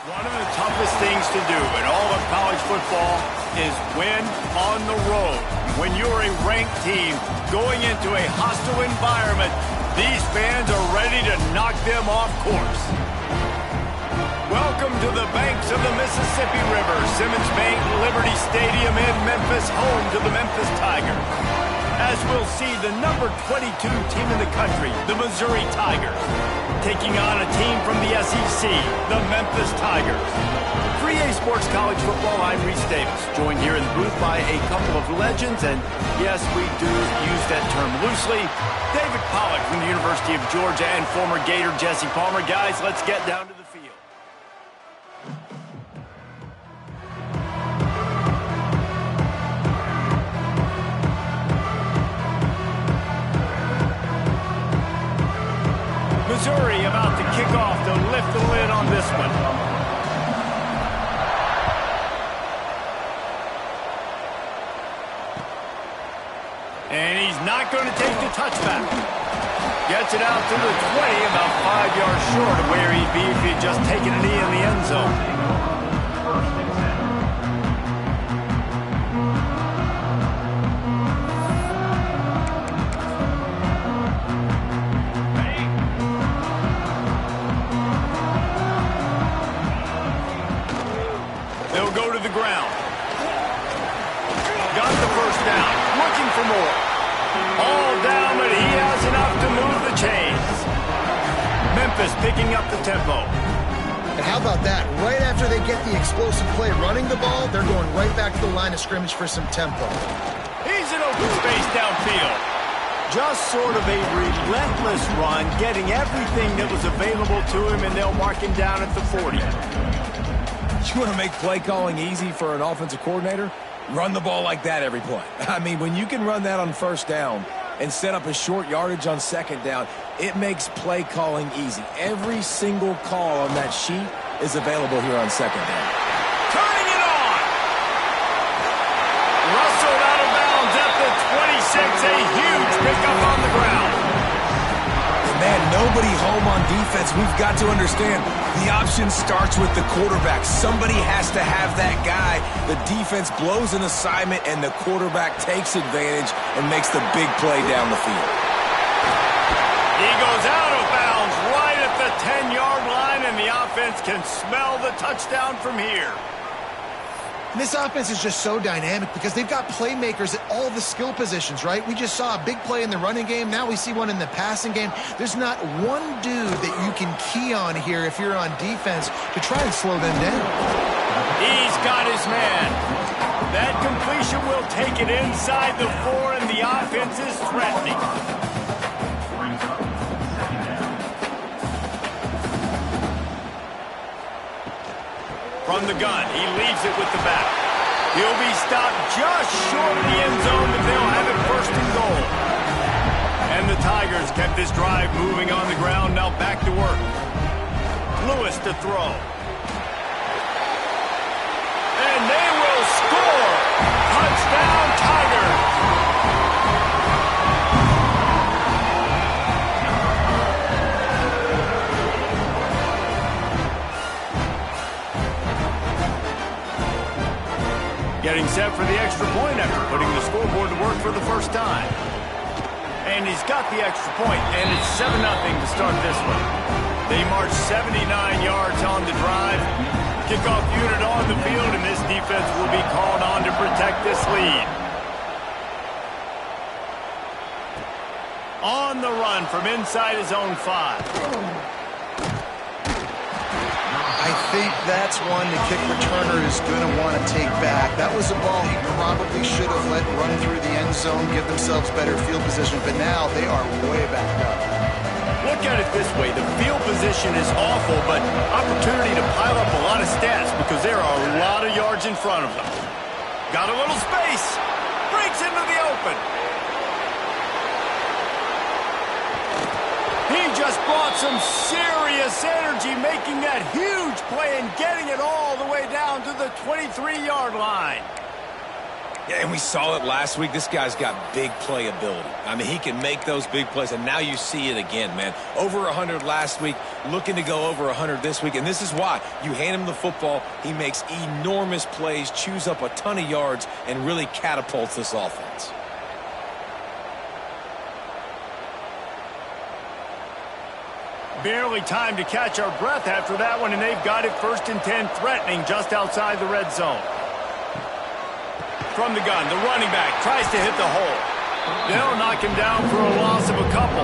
One of the toughest things to do in all of college football is win on the road. When you're a ranked team going into a hostile environment, these fans are ready to knock them off course. Welcome to the banks of the Mississippi River, Simmons Bank Liberty Stadium in Memphis, home to the Memphis Tigers. As we'll see the number 22 team in the country, the Missouri Tigers, taking on a team from the SEC, the Memphis Tigers. For EA Sports College Football, I'm Reese Davis, joined here in the booth by a couple of legends, and yes, we do use that term loosely. David Pollack from the University of Georgia and former Gator Jesse Palmer. Guys, let's get down to the field. Missouri about to kick off to lift the lid on this one. And he's not going to take the touchback. Gets it out to the 20, about 5 yards short of where he'd be if he'd just taken a knee in the end zone. They'll go to the ground. Got the first down. Looking for more. All down, but he has enough to move the chains. Memphis picking up the tempo. And how about that? Right after they get the explosive play running the ball, they're going right back to the line of scrimmage for some tempo. He's in open space downfield. Just sort of a relentless run, getting everything that was available to him, and they'll mark him down at the 40. You want to make play calling easy for an offensive coordinator? Run the ball like that every play. I mean, when you can run that on first down and set up a short yardage on second down, it makes play calling easy. Every single call on that sheet is available here on second down. Turning it on! Rustled out of bounds at the 26, a huge pickup on the ground. Man, nobody home on defense. We've got to understand the option starts with the quarterback. Somebody has to have that guy. The defense blows an assignment, and the quarterback takes advantage and makes the big play down the field. He goes out of bounds right at the 10-yard line, and the offense can smell the touchdown from here. And this offense is just so dynamic because they've got playmakers at all the skill positions, right? We just saw a big play in the running game. Now we see one in the passing game. There's not one dude that you can key on here if you're on defense to try and slow them down. He's got his man. That completion will take it inside the 4, and the offense is threatening. From the gun, he leaves it with the back. He'll be stopped just short of the end zone, but they'll have it first and goal. And the Tigers kept this drive moving on the ground, now back to work. Lewis to throw. And they will score! Touchdown, Tigers! Getting set for the extra point after putting the scoreboard to work for the first time. And he's got the extra point, and it's 7-0 to start this one. They march 79 yards on the drive. Kickoff unit on the field, and this defense will be called on to protect this lead. On the run from inside his own 5. I think that's one the kick returner is going to want to take back. That was a ball he probably should have let run through the end zone, give themselves better field position, but now they are way back up. Look at it this way. The field position is awful, but opportunity to pile up a lot of stats because there are a lot of yards in front of them. Got a little space. Breaks into the open. He just brought some serious energy, making that huge play and getting it all the way down to the 23-yard line. Yeah, and we saw it last week. This guy's got big playability. I mean, he can make those big plays, and now you see it again, man. Over 100 last week, looking to go over 100 this week, and this is why. You hand him the football, he makes enormous plays, chews up a ton of yards, and really catapults this offense. Barely time to catch our breath after that one, and they've got it 1st and 10, threatening just outside the red zone. From the gun, the running back tries to hit the hole. They'll knock him down for a loss of a couple.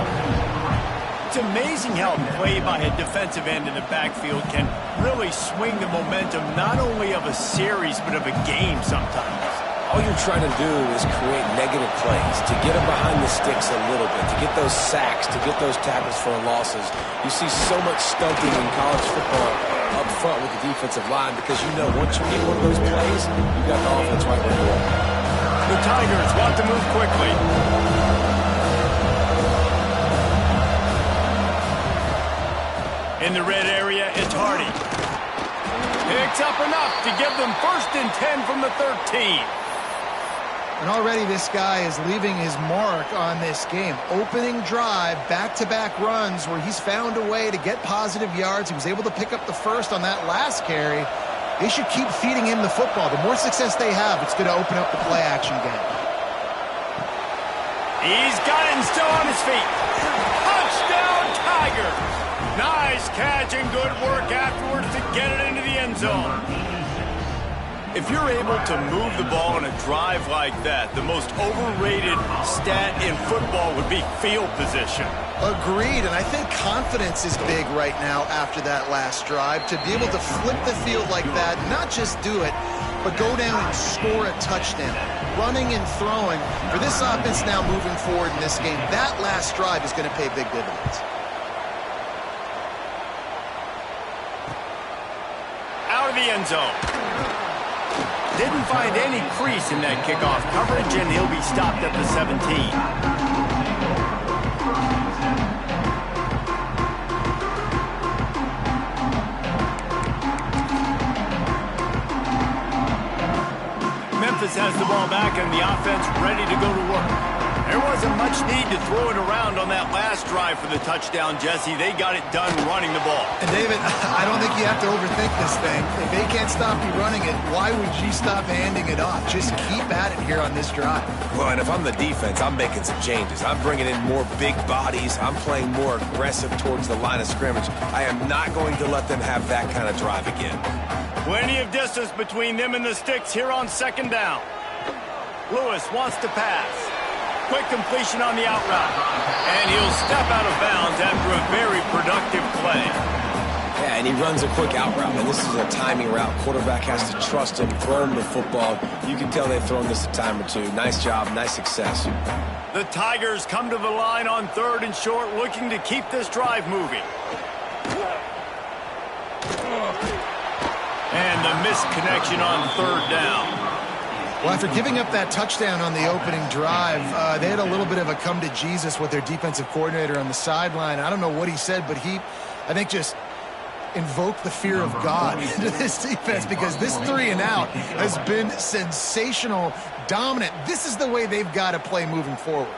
It's amazing how play by a defensive end in the backfield can really swing the momentum not only of a series but of a game sometimes. All you're trying to do is create negative plays, to get them behind the sticks a little bit, to get those sacks, to get those tackles for losses. You see so much stunting in college football up front with the defensive line because you know once you get one of those plays, you got the offense right where you want. The Tigers want to move quickly. In the red area, it's Hardy. Picks up enough to give them 1st and 10 from the 13. And already this guy is leaving his mark on this game. Opening drive, back-to-back runs where he's found a way to get positive yards. He was able to pick up the first on that last carry. They should keep feeding him the football. The more success they have, it's going to open up the play-action game. He's got it and still on his feet. Touchdown, Tigers! Nice catch and good work afterwards to get it into the end zone. If you're able to move the ball in a drive like that, the most overrated stat in football would be field position. Agreed, and I think confidence is big right now after that last drive. To be able to flip the field like that, not just do it, but go down and score a touchdown. Running and throwing, for this offense now moving forward in this game, that last drive is going to pay big dividends. Out of the end zone. Didn't find any crease in that kickoff coverage, and he'll be stopped at the 17. Memphis has the ball back, and the offense ready to go to work. There wasn't much need to throw it around on that last drive for the touchdown, Jesse. They got it done running the ball. And David, I don't think you have to overthink this thing. If they can't stop you running it, why would you stop handing it off? Just keep at it here on this drive. Well, and if I'm the defense, I'm making some changes. I'm bringing in more big bodies. I'm playing more aggressive towards the line of scrimmage. I am not going to let them have that kind of drive again. Plenty of distance between them and the sticks here on 2nd down. Lewis wants to pass. Quick completion on the out route. And he'll step out of bounds after a very productive play. Yeah, and he runs a quick out route, and this is a timing route. Quarterback has to trust him, throw him the football. You can tell they've thrown this a time or two. Nice job, nice success. The Tigers come to the line on 3rd and short, looking to keep this drive moving. And the missed connection on 3rd down. Well, after giving up that touchdown on the opening drive, they had a little bit of a come to Jesus with their defensive coordinator on the sideline. I don't know what he said, but he, I think, just invoked the fear of God into this defense because this 3 and out has been sensational, dominant. This is the way they've got to play moving forward.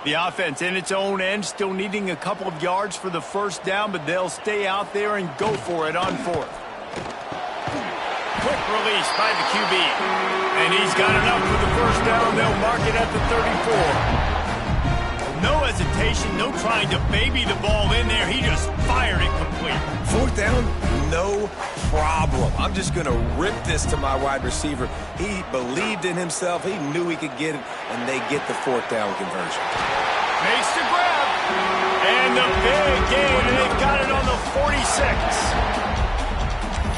The offense in its own end, still needing a couple of yards for the 1st down, but they'll stay out there and go for it on 4th. Quick release by the QB. And he's got enough for the 1st down. They'll mark it at the 34. No hesitation, no trying to baby the ball in there. He just fired it complete. 4th down, no problem. I'm just going to rip this to my wide receiver. He believed in himself. He knew he could get it, and they get the 4th down conversion. Makes the grab. And the big gain, and they've got it on the 46.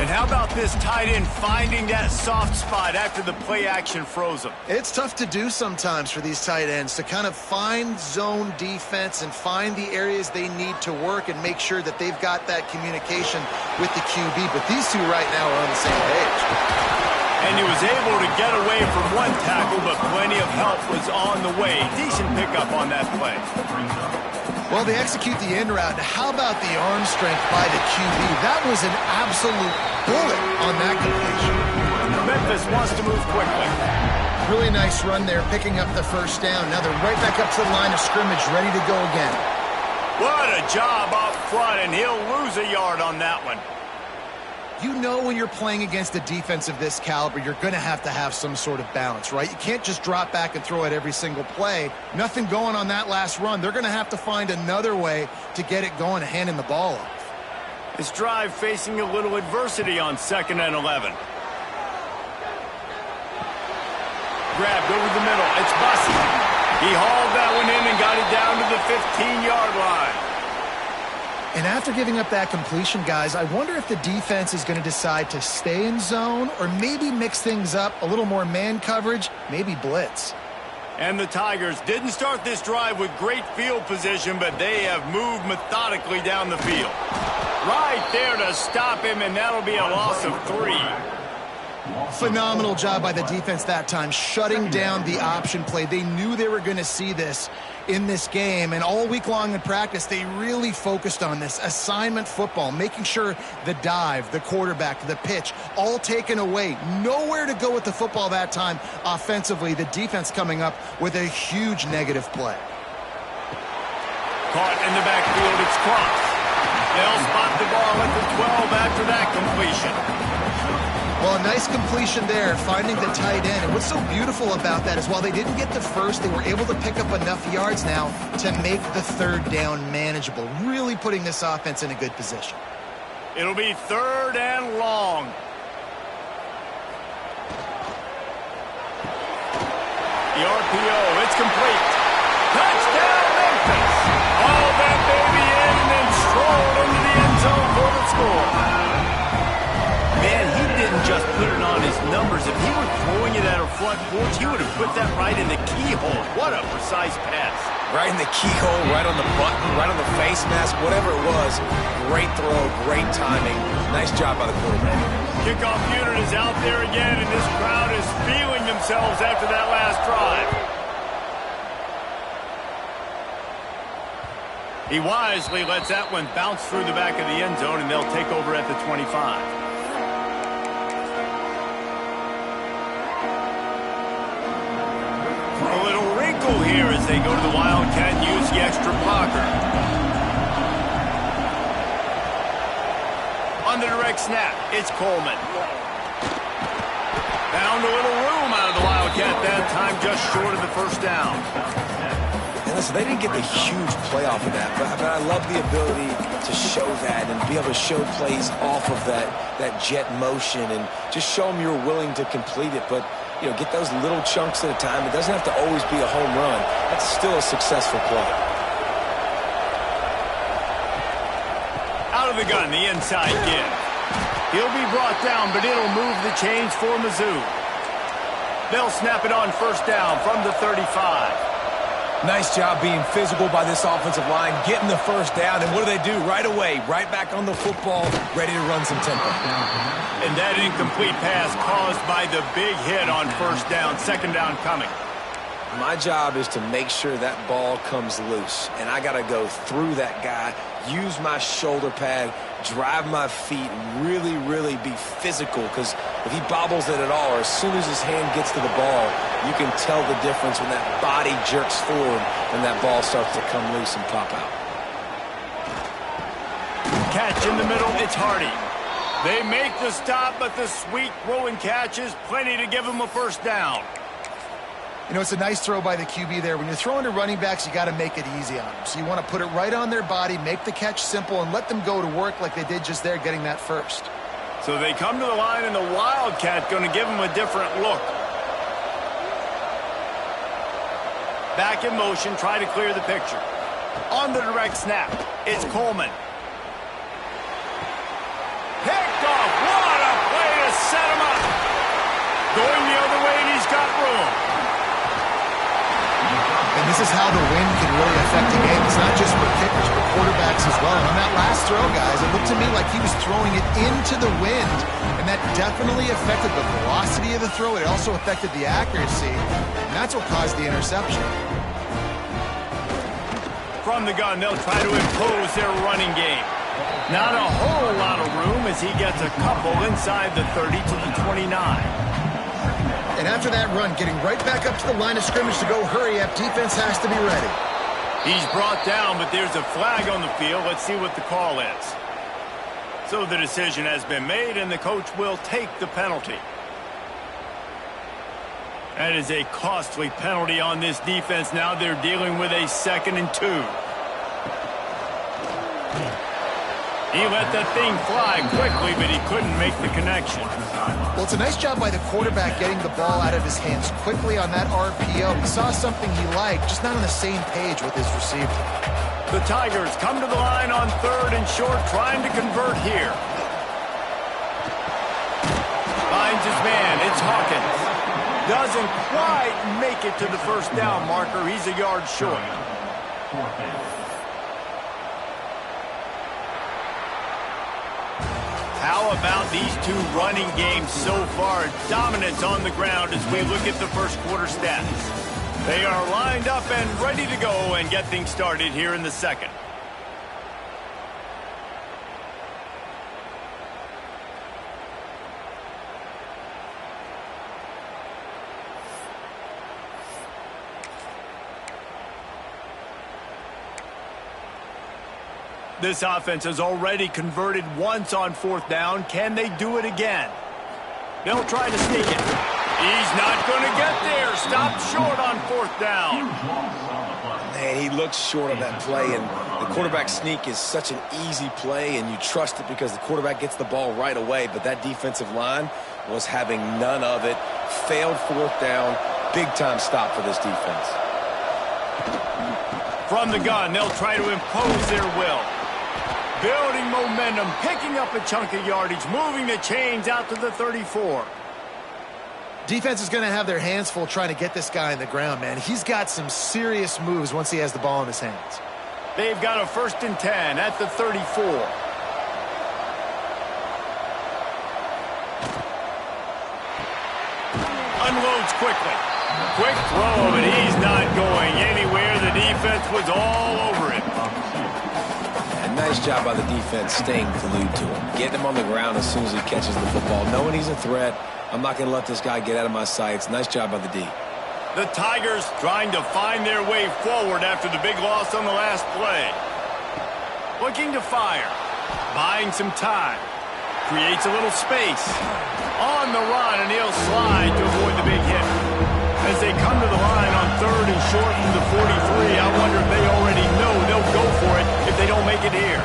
And how about this tight end finding that soft spot after the play action froze him? It's tough to do sometimes for these tight ends to kind of find zone defense and find the areas they need to work and make sure that they've got that communication with the QB. But these two right now are on the same page. And he was able to get away from one tackle, but plenty of help was on the way. Decent pickup on that play. Well, they execute the end route. How about the arm strength by the QB? That was an absolute bullet on that completion. Memphis wants to move quickly. Really nice run there, picking up the first down. Now they're right back up to the line of scrimmage, ready to go again. What a job up front, and he'll lose a yard on that one. You know when you're playing against a defense of this caliber, you're going to have some sort of balance, right? You can't just drop back and throw it every single play. Nothing going on that last run. They're going to have to find another way to get it going, handing the ball off. This drive facing a little adversity on 2nd and 11. Grabbed over the middle. It's Bussey. He hauled that one in and got it down to the 15-yard line. And after giving up that completion, guys, I wonder if the defense is going to decide to stay in zone or maybe mix things up, a little more man coverage, maybe blitz. And the Tigers didn't start this drive with great field position, but they have moved methodically down the field. Right there to stop him, and that'll be a loss of 3. Phenomenal job by the defense that time, shutting down the option play. They knew they were going to see this in this game, and all week long in practice, they really focused on this assignment football, making sure the dive, the quarterback, the pitch, all taken away. Nowhere to go with the football that time offensively. The defense coming up with a huge negative play. Caught in the backfield, it's Cross. They'll spot the ball at the 12 after that completion. Well, a nice completion there, finding the tight end. And what's so beautiful about that is while they didn't get the first, they were able to pick up enough yards now to make the 3rd down manageable, really putting this offense in a good position. It'll be 3rd and long. The RPO, it's complete. Touchdown, Memphis. All that baby in and then strolled into the end zone for the score. Man, he didn't just put it on his numbers. If he were throwing it at a front porch, he would have put that right in the keyhole. What a precise pass. Right in the keyhole, right on the button, right on the face mask, whatever it was. Great throw, great timing. Nice job by the quarterback. Kickoff unit is out there again, and this crowd is feeling themselves after that last drive. He wisely lets that one bounce through the back of the end zone, and they'll take over at the 25. A little wrinkle here as they go to the Wildcat and use the extra blocker. On the direct snap, it's Coleman. Found a little room out of the Wildcat that time, just short of the 1st down. And listen, they didn't get the huge play off of that, but I love the ability to show that and be able to show plays off of that jet motion and just show them you're willing to complete it. But you know, get those little chunks at a time. It doesn't have to always be a home run. That's still a successful play. Out of the gun, the inside give. He'll be brought down, but it'll move the chains for Mizzou. They'll snap it on 1st down from the 35. Nice job being physical by this offensive line, getting the 1st down, and what do? Right away, right back on the football, ready to run some tempo. And that incomplete pass caused by the big hit on 1st down, 2nd down coming. My job is to make sure that ball comes loose, and I got to go through that guy, use my shoulder pad, drive my feet, really, really be physical, because if he bobbles it at all, or as soon as his hand gets to the ball, you can tell the difference when that body jerks forward and that ball starts to come loose and pop out. Catch in the middle, it's Hardy. They make the stop, but the sweet rolling catch is plenty to give them a 1st down. You know, it's a nice throw by the QB there. When you're throwing to running backs, you got to make it easy on them. So you want to put it right on their body, make the catch simple, and let them go to work like they did just there, getting that first. So they come to the line, and the Wildcat going to give them a different look. Back in motion, try to clear the picture. On the direct snap, it's Coleman. Picked off, what set him up. Going the other way, and he's got room. And this is how the wind can really affect a game. It's not just for kickers, but quarterbacks as well. And on that last throw, guys, it looked to me like he was throwing it into the wind, and that definitely affected the velocity of the throw. It also affected the accuracy, and that's what caused the interception. From the gun, they'll try to impose their running game. Not a whole lot of room as he gets a couple inside the 30 to the 29. And after that run, getting right back up to the line of scrimmage to go hurry up, defense has to be ready. He's brought down, but there's a flag on the field. Let's see what the call is. So the decision has been made, and the coach will take the penalty. That is a costly penalty on this defense. Now they're dealing with a 2nd and 2. He let that thing fly quickly, but he couldn't make the connection. Well, it's a nice job by the quarterback getting the ball out of his hands quickly on that RPO. He saw something he liked, just not on the same page with his receiver. The Tigers come to the line on 3rd and short, trying to convert here. Finds his man. It's Hawkins. Doesn't quite make it to the first down marker. He's a yard short. How about these two running games so far? Dominance on the ground as we look at the first quarter stats. They are lined up and ready to go and get things started here in the second. This offense has already converted once on 4th down. Can they do it again? They'll try to sneak it. He's not going to get there. Stopped short on 4th down. Man, he looks short of that play, and the quarterback sneak is such an easy play, and you trust it because the quarterback gets the ball right away, but that defensive line was having none of it. Failed 4th down. Big-time stop for this defense. From the gun, they'll try to impose their will. Building momentum, picking up a chunk of yardage, moving the chains out to the 34. Defense is going to have their hands full trying to get this guy in the ground, man. He's got some serious moves once he has the ball in his hands. They've got a 1st and 10 at the 34. Unloads quickly. Quick throw, but he's not going anywhere. The defense was all over him. Nice job by the defense staying glued to him. Getting him on the ground as soon as he catches the football. Knowing he's a threat, I'm not going to let this guy get out of my sights. Nice job by the D. The Tigers trying to find their way forward after the big loss on the last play. Looking to fire. Buying some time. Creates a little space. On the run, and he'll slide to avoid the big hit. As they come to the line on 3rd and short from the 43, I wonder if they already know they'll go for it if they don't make it here.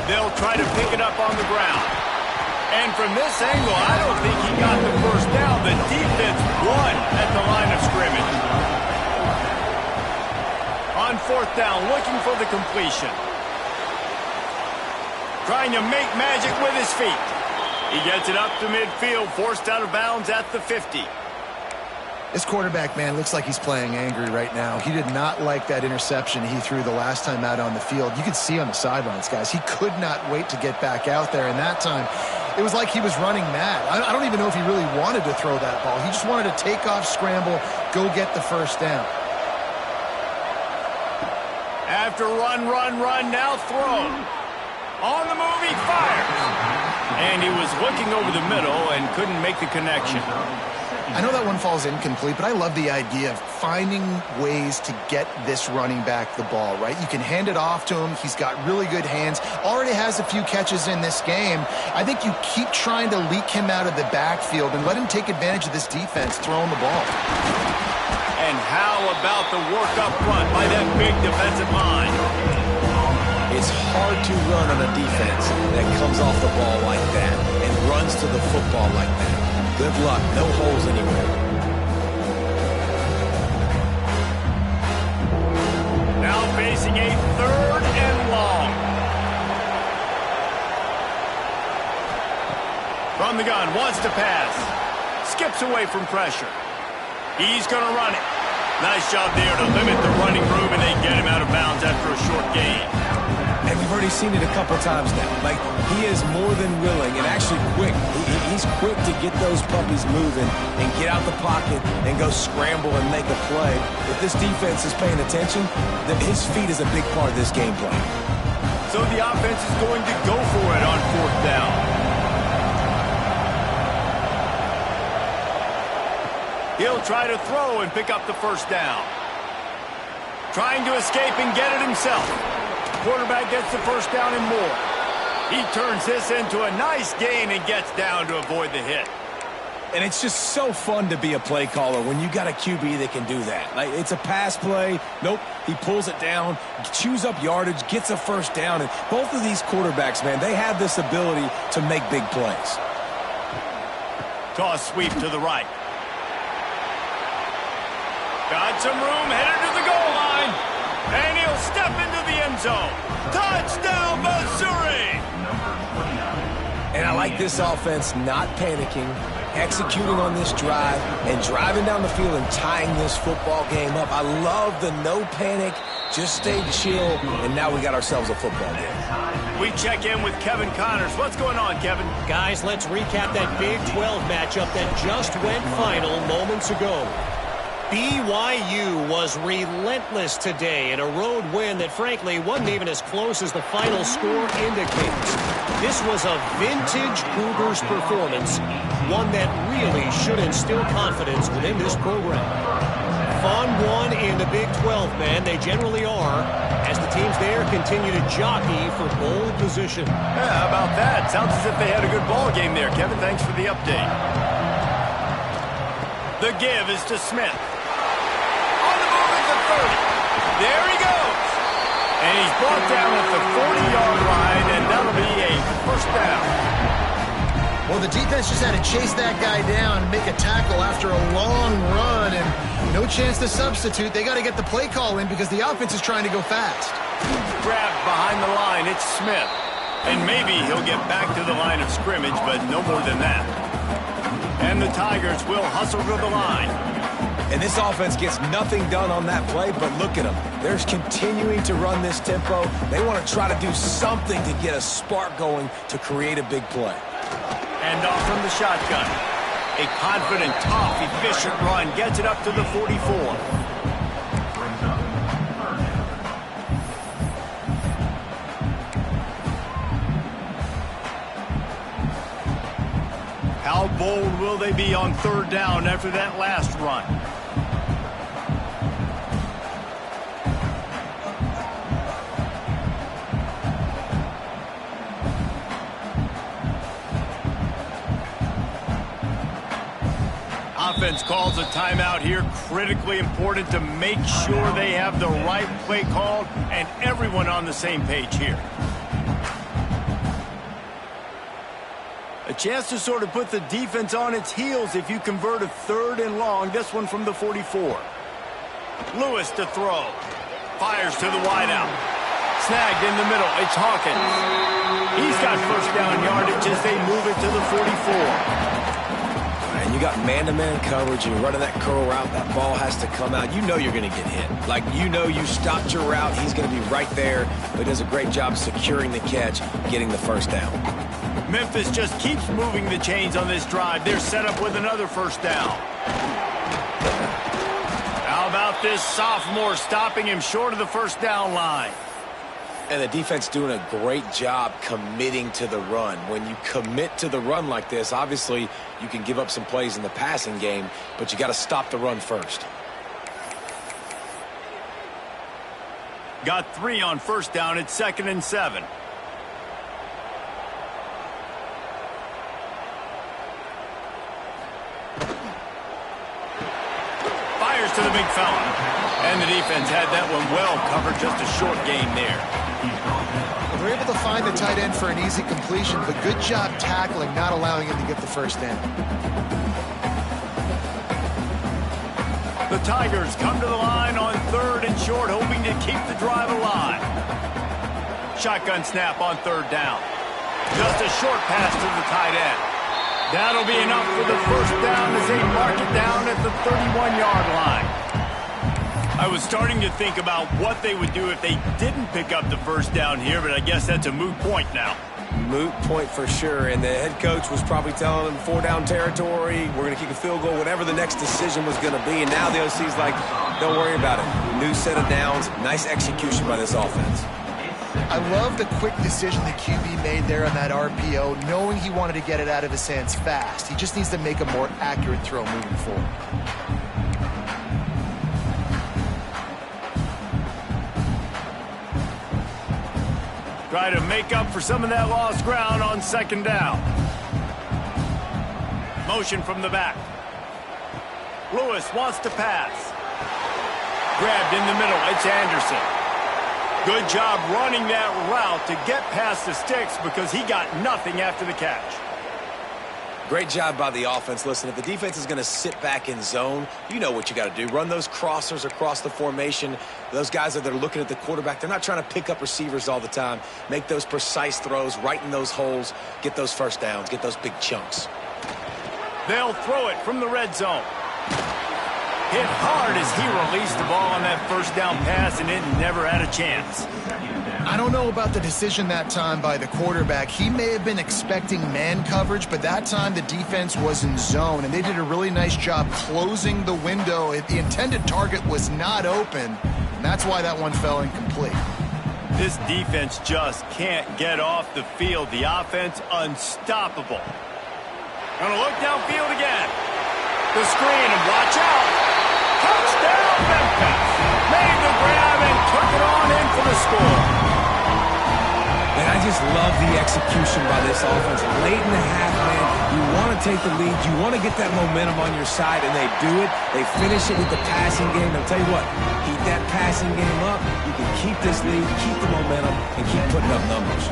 They'll try to pick it up on the ground. And from this angle, I don't think he got the first down. The defense won at the line of scrimmage. On 4th down, looking for the completion. Trying to make magic with his feet. He gets it up to midfield, forced out of bounds at the 50. This quarterback, man, looks like he's playing angry right now. He did not like that interception he threw the last time out on the field. You could see on the sidelines, guys. He could not wait to get back out there, and that time it was like he was running mad. I don't even know if he really wanted to throw that ball. He just wanted to take off, scramble, go get the first down. After run, now throw. On the move, he fires. And he was looking over the middle and couldn't make the connection. I know that one falls incomplete, but I love the idea of finding ways to get this running back the ball, right? You can hand it off to him. He's got really good hands. Already has a few catches in this game. I think you keep trying to leak him out of the backfield and let him take advantage of this defense throwing the ball. And how about the work up front by that big defensive line? It's hard to run on a defense that comes off the ball like that and runs to the football like that. Good luck. No holes anywhere. Now facing a 3rd and long. From the gun, wants to pass. Skips away from pressure. He's going to run it. Nice job there to limit the running room, and they get him out of bounds after a short gain. And we've already seen it a couple times now. Like, he is more than willing and actually quick. He's quick to get those puppies moving and get out the pocket and go scramble and make a play. If this defense is paying attention, then his feet is a big part of this game plan. So the offense is going to go for it on 4th down. He'll try to throw and pick up the first down. Trying to escape and get it himself. Quarterback gets the first down and more. He turns this into a nice gain and gets down to avoid the hit. And it's just so fun to be a play caller when you got a QB that can do that. Like, it's a pass play. Nope, he pulls it down, chews up yardage, gets a first down. And both of these quarterbacks, man, they have this ability to make big plays. Toss sweep to the right. Got some room, headed to the goal line. And he'll step into the end zone. Touchdown, Missouri! And I like this offense not panicking, executing on this drive, and driving down the field and tying this football game up. I love the no panic, just stay chill, and now we got ourselves a football game. We check in with Kevin Connors. What's going on, Kevin? Guys, let's recap that Big 12 matchup that just went final moments ago. BYU was relentless today in a road win that, frankly, wasn't even as close as the final score indicates. This was a vintage Cougars performance, one that really should instill confidence within this program. Fun one in the Big 12, man. They generally are, as the teams there continue to jockey for bowl position. Yeah, how about that? Sounds as if they had a good ball game there, Kevin. Thanks for the update. The give is to Smith. There he goes. And he's brought down at the 40-yard line, and that'll be a first down. Well, the defense just had to chase that guy down and make a tackle after a long run, and no chance to substitute. They got to get the play call in because the offense is trying to go fast. Grabbed behind the line, it's Smith. And maybe he'll get back to the line of scrimmage, but no more than that. And the Tigers will hustle to the line. And this offense gets nothing done on that play, but look at them. They're continuing to run this tempo. They want to try to do something to get a spark going to create a big play. And off from the shotgun. A confident, tough, efficient run gets it up to the 44. How bold will they be on 3rd down after that last run? Offense calls a timeout here. Critically important to make sure they have the right play called and everyone on the same page here. A chance to sort of put the defense on its heels if you convert a 3rd and long. This one from the 44. Lewis to throw. Fires to the wideout. Snagged in the middle. It's Hawkins. He's got first down yardage as they move it to the 44. And you got man-to-man coverage, and you're running that curl route, that ball has to come out. You know you're going to get hit. Like, you know you stopped your route, he's going to be right there, but he does a great job securing the catch, getting the first down. Memphis just keeps moving the chains on this drive. They're set up with another first down. How about this sophomore stopping him short of the first down line? And the defense doing a great job committing to the run. When you commit to the run like this, obviously you can give up some plays in the passing game, but you got to stop the run first. Got 3 on first down at 2nd and 7. Fires to the big fella. And the defense had that one well covered. Just a short gain there. They're able to find the tight end for an easy completion, but good job tackling, not allowing him to get the first down. The Tigers come to the line on 3rd and short, hoping to keep the drive alive. Shotgun snap on 3rd down. Just a short pass to the tight end. That'll be enough for the first down as they mark it down at the 31-yard line. I was starting to think about what they would do if they didn't pick up the first down here, but I guess that's a moot point now. Moot point for sure, and the head coach was probably telling them 4-down territory, we're going to kick a field goal, whatever the next decision was going to be, and now the OC's like, don't worry about it. New set of downs, nice execution by this offense. I love the quick decision the QB made there on that RPO, knowing he wanted to get it out of his hands fast. He just needs to make a more accurate throw moving forward. Try to make up for some of that lost ground on second down. Motion from the back. Lewis wants to pass. Grabbed in the middle. It's Anderson. Good job running that route to get past the sticks because he got nothing after the catch. Great job by the offense. Listen, if the defense is going to sit back in zone, you know what you got to do. Run those crossers across the formation. Those guys that are looking at the quarterback, they're not trying to pick up receivers all the time. Make those precise throws, right in those holes, get those first downs, get those big chunks. They'll throw it from the red zone. Hit hard as he released the ball on that first down pass, and it never had a chance. I don't know about the decision that time by the quarterback. He may have been expecting man coverage, but that time the defense was in zone, and they did a really nice job closing the window. The intended target was not open, and that's why that one fell incomplete. This defense just can't get off the field. The offense unstoppable. Gonna look downfield again. The screen, and watch out. Touchdown, Memphis. Made the grab and took it on in for the score. And I just love the execution by this offense. Late in the half, man, you want to take the lead. You want to get that momentum on your side, and they do it. They finish it with the passing game. I'll tell you what, keep that passing game up. You can keep this lead, keep the momentum, and keep putting up numbers.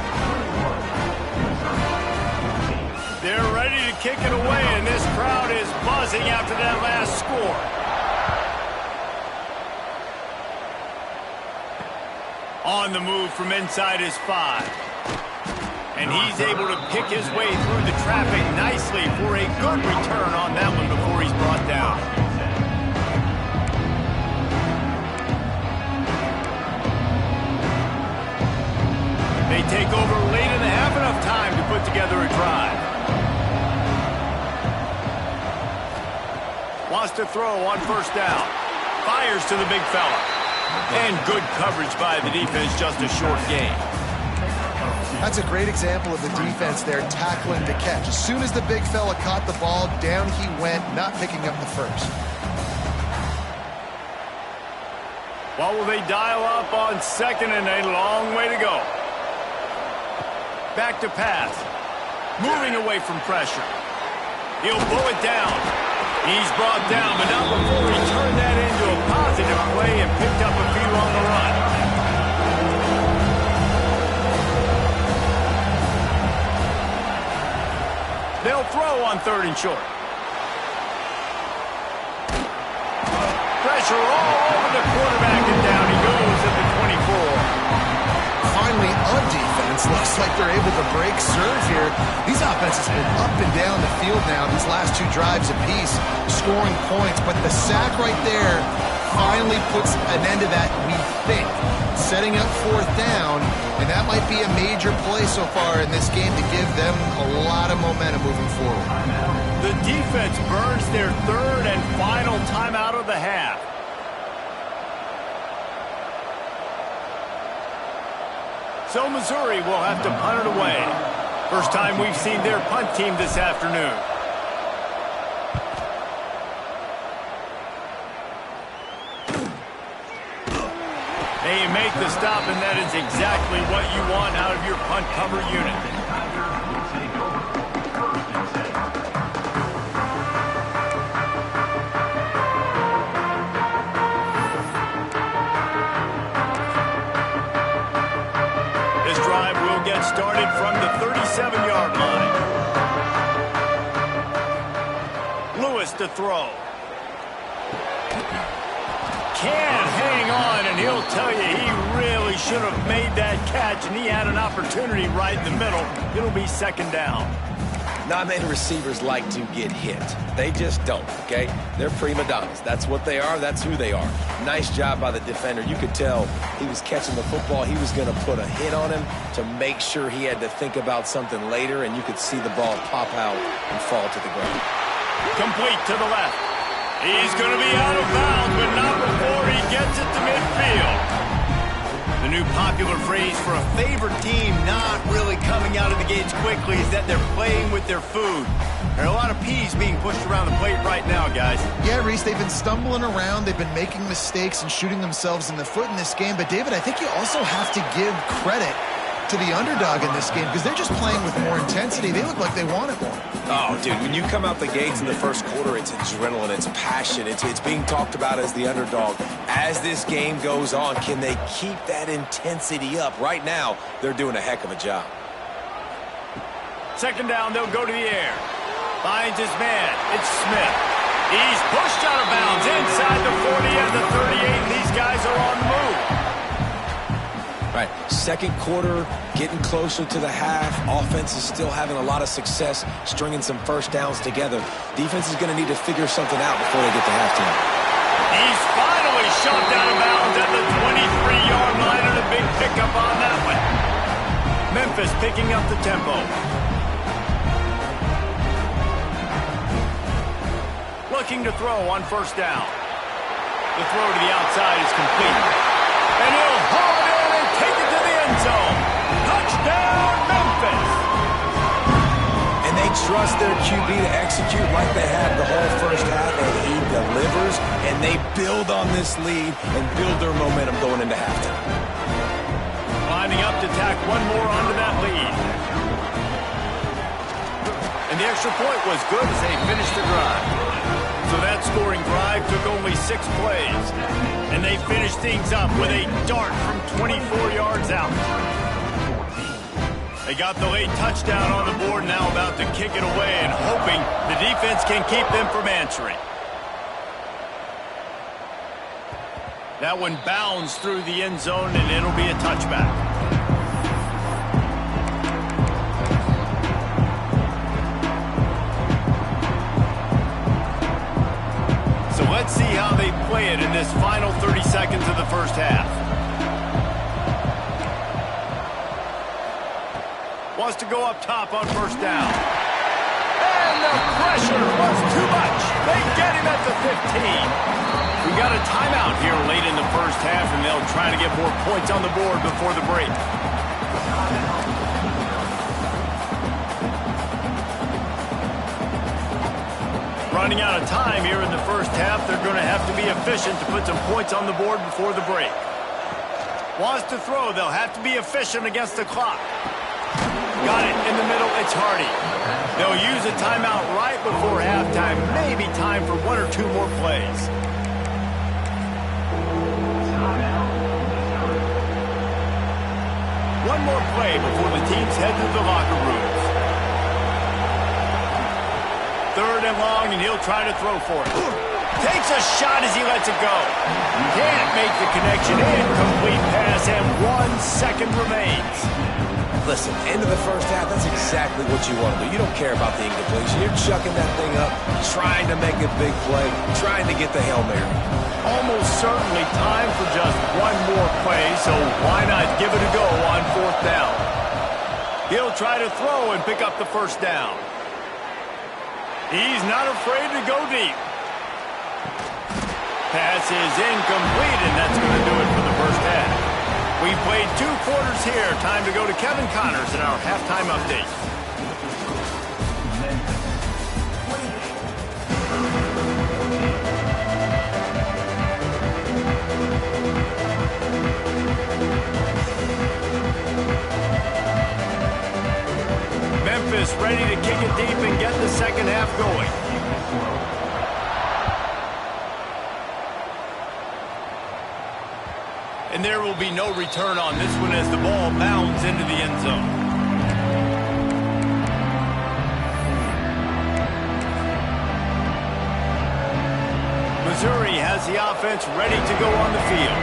They're ready to kick it away, and this crowd is buzzing after that last score. On the move from inside his 5. And he's able to pick his way through the traffic nicely for a good return on that one before he's brought down. They take over late in the half, enough time to put together a drive. Wants to throw on first down. Fires to the big fella. And good coverage by the defense, just a short gain. That's a great example of the defense there tackling the catch. As soon as the big fella caught the ball, down he went, not picking up the first. What will they dial up on second, and a long way to go. Back to pass. Moving away from pressure. He'll pull it down. He's brought down, but not before he turned that into a positive play and picked up a few on the run. They'll throw on 3rd and short. Pressure all over the quarterback, and down he goes at the 24. Finally, a defense looks like they're able to break serve here. These offenses have been up and down the field now these last 2 drives apiece, scoring points. But the sack right there finally puts an end to that, we think. Setting up 4th down, and that might be a major play so far in this game to give them a lot of momentum moving forward. The defense burns their 3rd and final timeout of the half. So Missouri will have to punt it away. First time we've seen their punt team this afternoon. They make the stop, and that is exactly what you want out of your punt cover unit. Started from the 37-yard line. Lewis to throw. Can't hang on, and he'll tell you he really should have made that catch, and he had an opportunity right in the middle. It'll be 2nd down. Not many receivers like to get hit. They just don't, okay? They're prima donnas. That's what they are. That's who they are. Nice job by the defender. You could tell he was catching the football. He was going to put a hit on him to make sure he had to think about something later, and you could see the ball pop out and fall to the ground. Complete to the left. He's going to be out of bounds, but not before he gets it to midfield. The new popular phrase for a favored team not really coming out of the gates quickly is that they're playing with their food. There are a lot of peas being pushed around the plate right now, guys. Yeah, Reese, they've been stumbling around. They've been making mistakes and shooting themselves in the foot in this game. But, David, I think you also have to give credit to the underdog in this game because they're just playing with more intensity. They look like they want it more. Oh, dude, when you come out the gates in the first quarter, it's adrenaline, it's passion, it's being talked about as the underdog. As this game goes on, can they keep that intensity up? Right now, they're doing a heck of a job. Second down, they'll go to the air. Finds his man. It's Smith. He's pushed out of bounds inside the 40 and the 38. These guys are on the move. Right, second quarter, getting closer to the half. Offense is still having a lot of success stringing some first downs together. Defense is going to need to figure something out before they get to halftime. He's finally shoved out of bounds at the 23-yard line, and a big pickup on that one. Memphis picking up the tempo. Looking to throw on first down. The throw to the outside is complete. And he'll haul it in and take it to the end zone. Touchdown, Memphis! And they trust their QB to execute like they have the whole first half, and he delivers, and they build on this lead and build their momentum going into halftime. Lining up to tack one more onto that lead. And the extra point was good as they finished the drive. So that scoring drive took only 6 plays. And they finished things up with a dart from 24 yards out. They got the late touchdown on the board, now about to kick it away and hoping the defense can keep them from answering. That one bounds through the end zone, and it'll be a touchback. Let's see how they play it in this final 30 seconds of the first half. Wants to go up top on first down. And the pressure was too much. They get him at the 15. We got a timeout here late in the first half, and they'll try to get more points on the board before the break. Running out of time here in the first half. They're going to have to be efficient to put some points on the board before the break. Wants to throw. They'll have to be efficient against the clock. Got it in the middle. It's Hardy. They'll use a timeout right before halftime. Maybe time for 1 or 2 more plays. One more play before the teams head to the locker rooms. Third and long, and he'll try to throw for it. Takes a shot as he lets it go. Can't make the connection. Incomplete pass, and 1 second remains. Listen, end of the first half, that's exactly what you want to do. You don't care about the incompletion. You're chucking that thing up, trying to make a big play, trying to get the Hail Mary. Almost certainly time for just 1 more play, so why not give it a go on fourth down? He'll try to throw and pick up the first down. He's not afraid to go deep. Pass is incomplete, and that's going to do it for the first half. We've played 2 quarters here. Time to go to Kevin Connors in our halftime update. Memphis ready to kick it deep and get the second half going. And there will be no return on this one as the ball bounds into the end zone. Missouri has the offense ready to go on the field.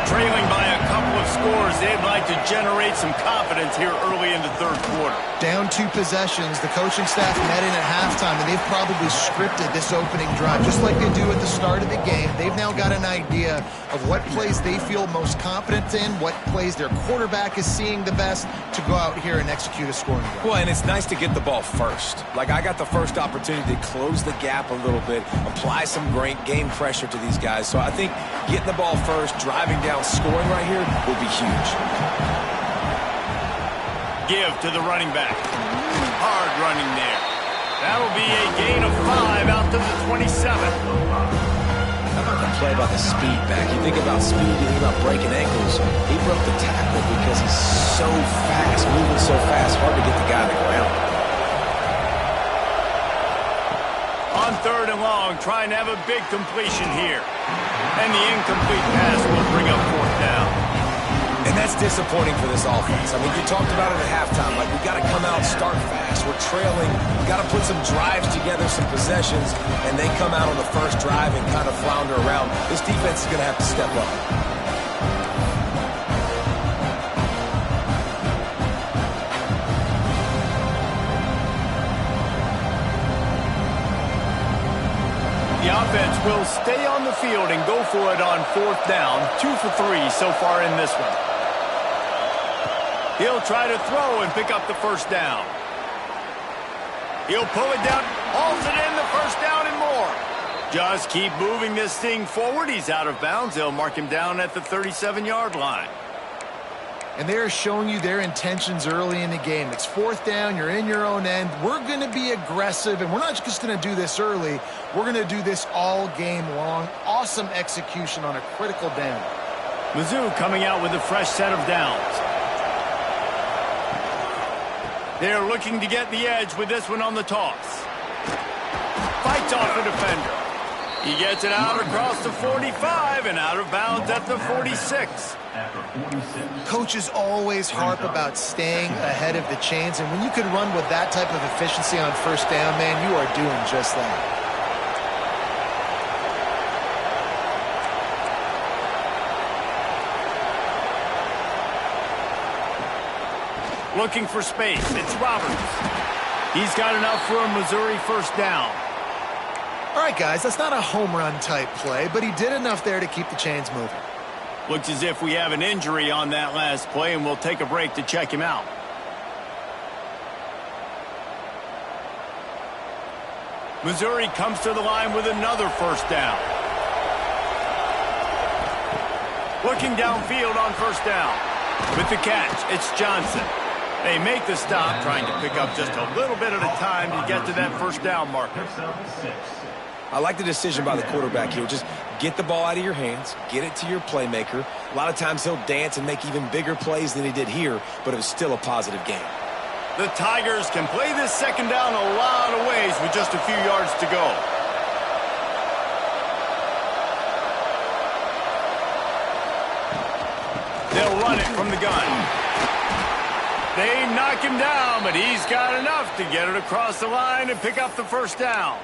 Trailing by a couple of scores, they'd like to generate some confidence here early in the third quarter. Down 2 possessions, the coaching staff met in at halftime, and they've probably scripted this opening drive, just like they do at the start of the game. They've now got an idea of what plays they feel most confident in, what plays their quarterback is seeing the best to go out here and execute a scoring drive. Well, and it's nice to get the ball first. Like, I got the first opportunity to close the gap a little bit, apply some great game pressure to these guys. So I think getting the ball first, driving down, scoring right here will be huge. Give to the running back. Hard running there. That'll be a gain of 5 out to the 27. How about the play by the speed back? You think about speed, you think about breaking ankles. He broke the tackle because he's so fast, moving so fast, hard to get the guy on the ground. On 3rd and long, trying to have a big completion here. And the incomplete pass will bring up 4th down. And that's disappointing for this offense. I mean, you talked about it at halftime. Like, we got to come out, start fast. We're trailing. We got to put some drives together, some possessions, and they come out on the first drive and kind of flounder around. This defense is going to have to step up. The offense will stay on the field and go for it on 4th down. 2 for 3 so far in this one. He'll try to throw and pick up the 1st down. He'll pull it down, hauls it in, the 1st down and more. Just keep moving this thing forward. He's out of bounds. They'll mark him down at the 37-yard line. And they're showing you their intentions early in the game. It's 4th down, you're in your own end. We're going to be aggressive, and we're not just going to do this early. We're going to do this all game long. Awesome execution on a critical down. Mizzou coming out with a fresh set of downs. They're looking to get the edge with this one on the toss. Fights off a defender. He gets it out across the 45 and out of bounds at the 46. Coaches always harp about staying ahead of the chains, and when you can run with that type of efficiency on 1st down, man, you are doing just that. Looking for space. It's Roberts. He's got enough for a Missouri 1st down. All right, guys, that's not a home run type play, but he did enough there to keep the chains moving. Looks as if we have an injury on that last play, and we'll take a break to check him out. Missouri comes to the line with another 1st down. Looking downfield on 1st down. With the catch, it's Johnson. They make the stop, trying to pick up just a little bit at a time to get to that 1st down marker. I like the decision by the quarterback here. Just get the ball out of your hands, get it to your playmaker. A lot of times he'll dance and make even bigger plays than he did here, but it was still a positive game. The Tigers can play this 2nd down a lot of ways with just a few yards to go. They'll run it from the gun. They knock him down, but he's got enough to get it across the line and pick up the 1st down.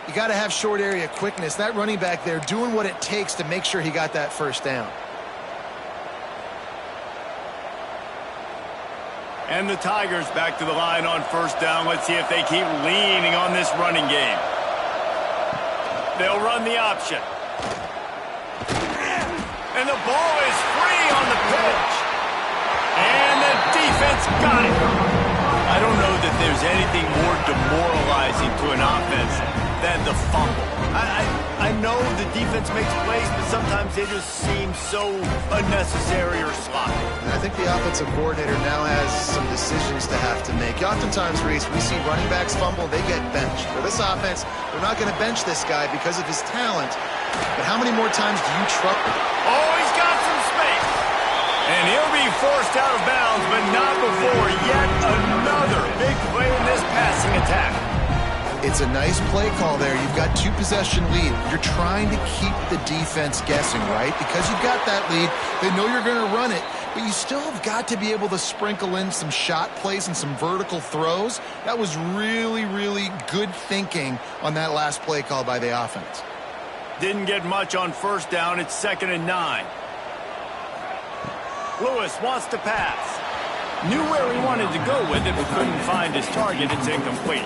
You got to have short area quickness. That running back there doing what it takes to make sure he got that 1st down. And the Tigers back to the line on 1st down. Let's see if they keep leaning on this running game. They'll run the option. And the ball is free on the pitch. And the defense got it. I don't know that there's anything more demoralizing to an offense than the fumble. I know the defense makes plays, but sometimes they just seem so unnecessary or sloppy. And I think the offensive coordinator now has some decisions to have to make. Oftentimes, Reese, we see running backs fumble, they get benched. For this offense, they're not going to bench this guy because of his talent. But how many more times do you trust him? Oh, he's got some space. And he'll be forced out of bounds, but not before yet another big play in this passing attack. It's a nice play call there. You've got 2-possession lead. You're trying to keep the defense guessing, right? Because you've got that lead, they know you're going to run it, but you still have got to be able to sprinkle in some shot plays and some vertical throws. That was really, really good thinking on that last play call by the offense. Didn't get much on 1st down. It's 2nd and 9. Lewis wants to pass. Knew where he wanted to go with it, but couldn't find his target. It's incomplete.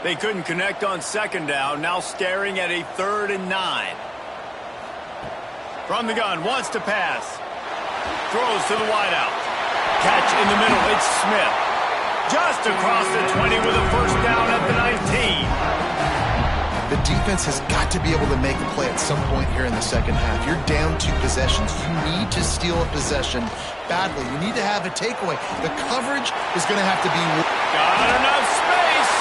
They couldn't connect on second down. Now staring at a 3rd and 9. From the gun, wants to pass. Throws to the wideout. Catch in the middle. It's Smith. Just across the 20 with a first down at the 19. The defense has got to be able to make a play at some point here in the second half. You're down 2 possessions. You need to steal a possession badly. You need to have a takeaway. The coverage is going to have to be... Got enough space.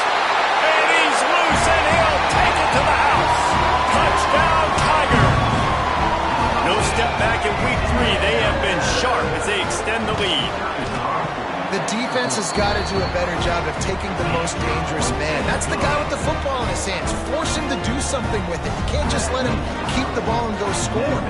And he's loose, and he'll take it to the house. Touchdown, Tiger. No step back in week 3. They have been sharp as they extend the lead. The defense has got to do a better job of taking the most dangerous man. That's the guy with the football in his hands. Force him to do something with it. You can't just let him keep the ball and go score.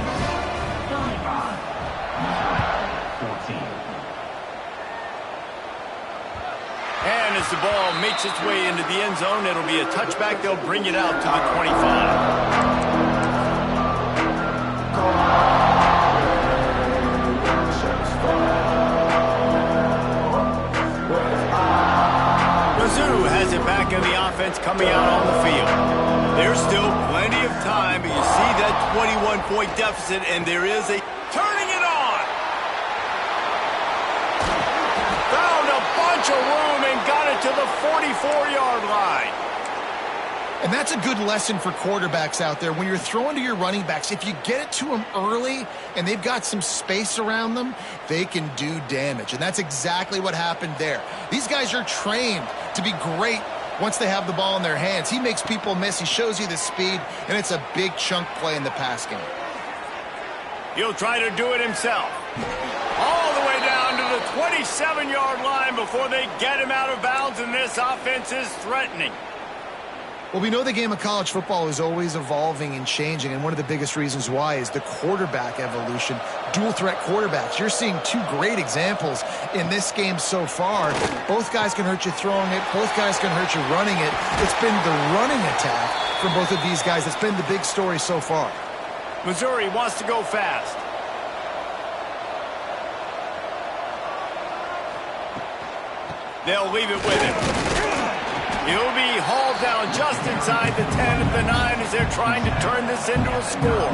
And as the ball makes its way into the end zone, it'll be a touchback. They'll bring it out to the 25. Has it back in the offense coming out on the field. There's still plenty of time, but you see that 21-point deficit, and there is a turning it on. Found a bunch of room and got it to the 44-yard line. And that's a good lesson for quarterbacks out there. When you're throwing to your running backs, if you get it to them early and they've got some space around them, they can do damage. And that's exactly what happened there. These guys are trained to be great once they have the ball in their hands. He makes people miss. He shows you the speed, and it's a big chunk play in the pass game. He'll try to do it himself. All the way down to the 27-yard line before they get him out of bounds, and this offense is threatening. Well, we know the game of college football is always evolving and changing, and one of the biggest reasons why is the quarterback evolution. Dual-threat quarterbacks. You're seeing 2 great examples in this game so far. Both guys can hurt you throwing it. Both guys can hurt you running it. It's been the running attack from both of these guys that's been the big story so far. Missouri wants to go fast. They'll leave it with him. He'll be hauled down just inside the 10 at the 9 as they're trying to turn this into a score.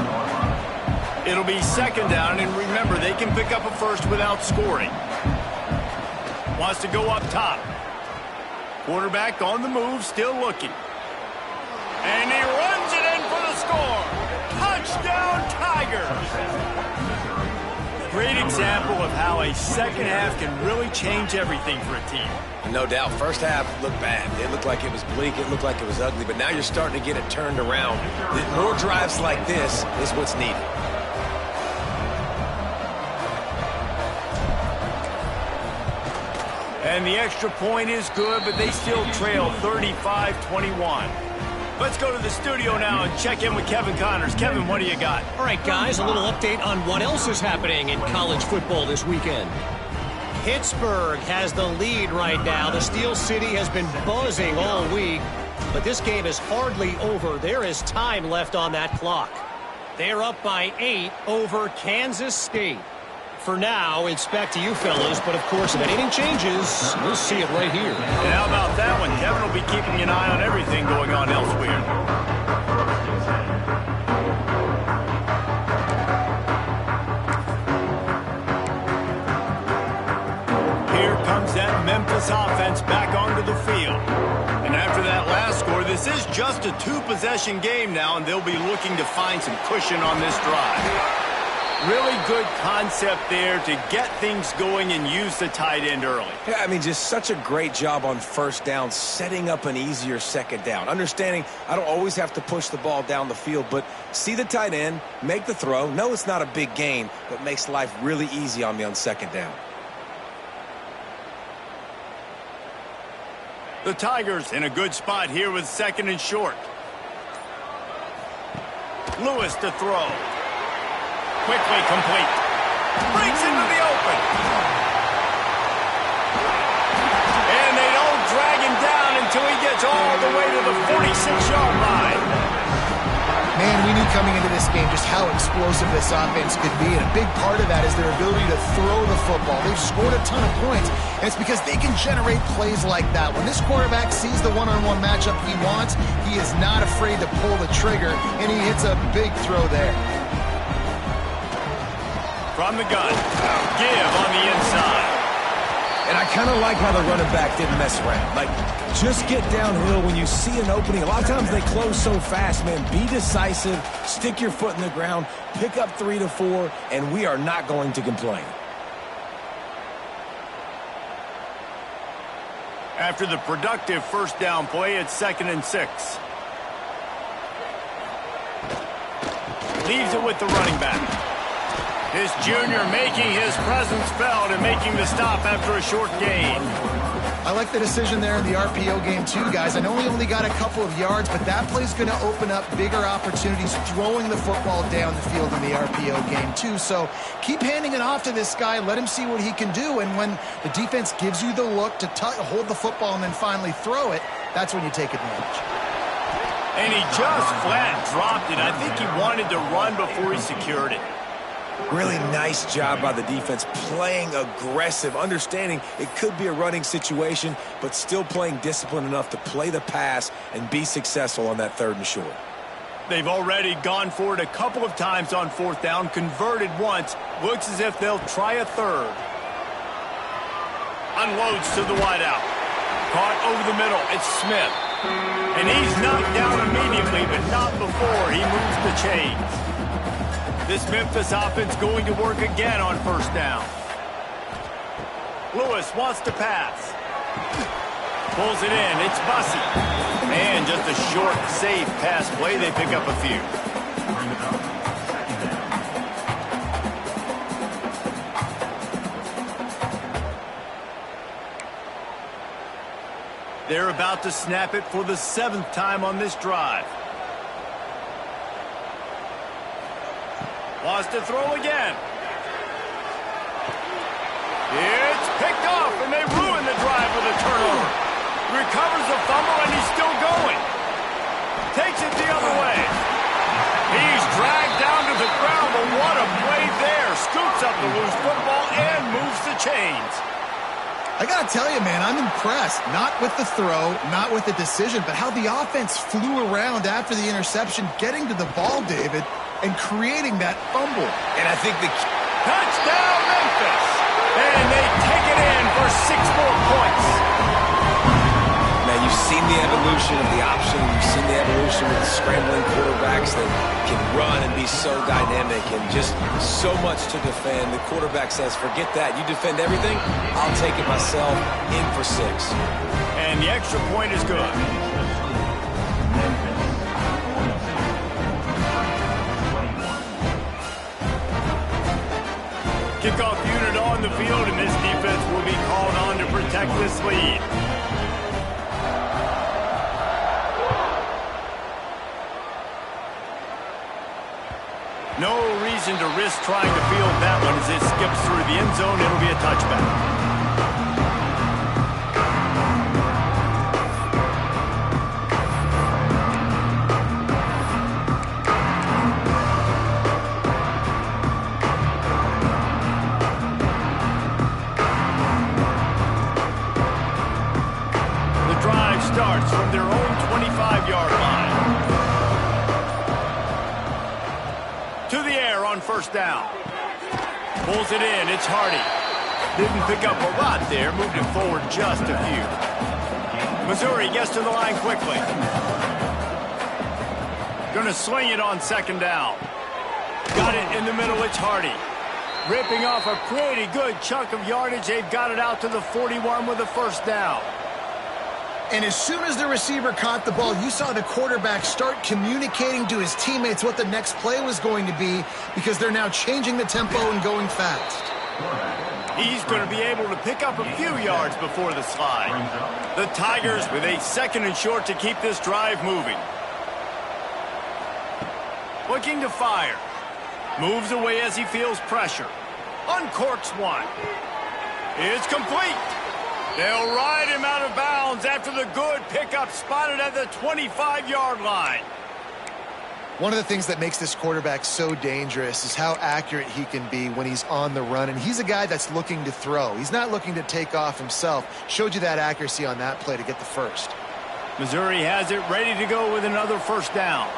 It'll be second down, and remember, they can pick up a first without scoring. Wants to go up top. Quarterback on the move, still looking. And he runs it in for the score. Touchdown, Tigers! Great example of how a second half can really change everything for a team. No doubt. First half looked bad. It looked like it was bleak. It looked like it was ugly. But now you're starting to get it turned around. More drives like this is what's needed. And the extra point is good, but they still trail 35-21. Let's go to the studio now and check in with Kevin Connors. Kevin, what do you got? All right, guys, a little update on what else is happening in college football this weekend. Pittsburgh has the lead right now. The Steel City has been buzzing all week, but this game is hardly over. There is time left on that clock. They're up by 8 over Kansas State. For now, it's back to you fellas, but of course, if anything changes, we'll see it right here. And how about that one? Kevin will be keeping an eye on everything going on elsewhere. Here comes that Memphis offense back onto the field. And after that last score, this is just a 2-possession game now, and they'll be looking to find some cushion on this drive. Really good concept there to get things going and use the tight end early. Yeah, I mean, just such a great job on first down, setting up an easier second down. Understanding I don't always have to push the ball down the field, but see the tight end, make the throw. No, it's not a big gain, but makes life really easy on me on second down. The Tigers in a good spot here with second and short. Lewis to throw. Quickly complete. Breaks into the open. And they don't drag till he gets all the way to the 46-yard line. Man, we knew coming into this game just how explosive this offense could be, and a big part of that is their ability to throw the football. They've scored a ton of points, and it's because they can generate plays like that. When this quarterback sees the one-on-one matchup he wants, he is not afraid to pull the trigger, and he hits a big throw there. From the gun, give on the inside. And I kind of like how the running back didn't mess around. Like, just get downhill when you see an opening. A lot of times they close so fast, man. Be decisive, stick your foot in the ground, pick up 3 to 4, and we are not going to complain. After the productive first down play, it's 2nd and 6. Leaves it with the running back. This junior making his presence felt and making the stop after a short gain. I like the decision there in the RPO game too, guys. I know he only got a couple of yards, but that play's going to open up bigger opportunities throwing the football down the field in the RPO game too. So keep handing it off to this guy. Let him see what he can do. And when the defense gives you the look to hold the football and then finally throw it, that's when you take advantage. And he just flat dropped it. I think he wanted to run before he secured it. Really nice job by the defense, playing aggressive, understanding it could be a running situation, but still playing disciplined enough to play the pass and be successful on that 3rd and short. They've already gone for it a couple of times on 4th down, converted once. Looks as if they'll try a 3rd. Unloads to the wideout. Caught over the middle. It's Smith. And he's knocked down immediately, but not before he moves the chains. This Memphis offense going to work again on 1st down. Lewis wants to pass. Pulls it in. It's Bussey. And just a short, safe pass play. They pick up a few. They're about to snap it for the 7th time on this drive. Wants to throw again. It's picked off, and they ruin the drive with a turnover. Recovers the fumble, and he's still going. Takes it the other way. He's dragged down to the ground, but what a play there. Scoops up the loose football and moves the chains. I got to tell you, man, I'm impressed. Not with the throw, not with the decision, but how the offense flew around after the interception, getting to the ball, David, and creating that fumble. And I think the touchdown Memphis, and they take it in for 6 more points. Man, you've seen the evolution of the option. You've seen the evolution of the scrambling quarterbacks that can run and be so dynamic and just so much to defend. The quarterback says, forget that. You defend everything, I'll take it myself. In for 6. And the extra point is good. Kickoff unit on the field, and this defense will be called on to protect this lead. No reason to risk trying to field that one as it skips through the end zone. It'll be a touchback. Starts from their own 25-yard line. To the air on 1st down. Pulls it in. It's Hardy. Didn't pick up a lot there. Moved it forward just a few. Missouri gets to the line quickly. Going to swing it on 2nd down. Got it in the middle. It's Hardy. Ripping off a pretty good chunk of yardage. They've got it out to the 41 with a 1st down. And as soon as the receiver caught the ball, you saw the quarterback start communicating to his teammates what the next play was going to be, because they're now changing the tempo and going fast. He's going to be able to pick up a few yards before the slide. The Tigers with a 2nd and short to keep this drive moving. Looking to fire. Moves away as he feels pressure. Uncorks one. It's complete. They'll ride him out of bounds after the good pickup spotted at the 25-yard line. One of the things that makes this quarterback so dangerous is how accurate he can be when he's on the run. And he's a guy that's looking to throw. He's not looking to take off himself. Showed you that accuracy on that play to get the first. Missouri has it ready to go with another first down.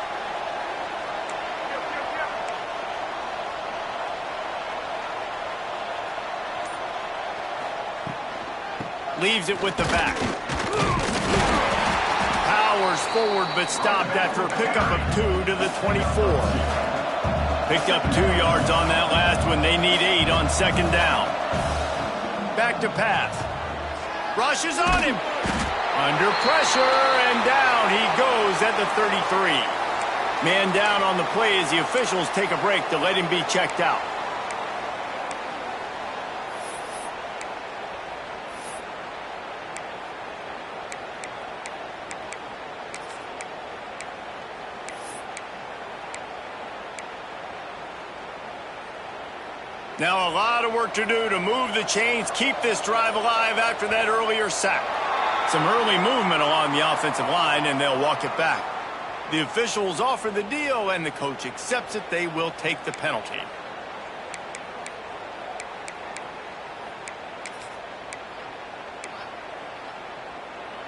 Leaves it with the back. Powers forward but stopped after a pickup of 2 to the 24. Picked up 2 yards on that last one. They need 8 on second down. Back to pass. Rushes on him. Under pressure and down he goes at the 33. Man down on the play as the officials take a break to let him be checked out. Now a lot of work to do to move the chains, keep this drive alive after that earlier sack. Some early movement along the offensive line, and they'll walk it back. The officials offer the deal, and the coach accepts it. They will take the penalty.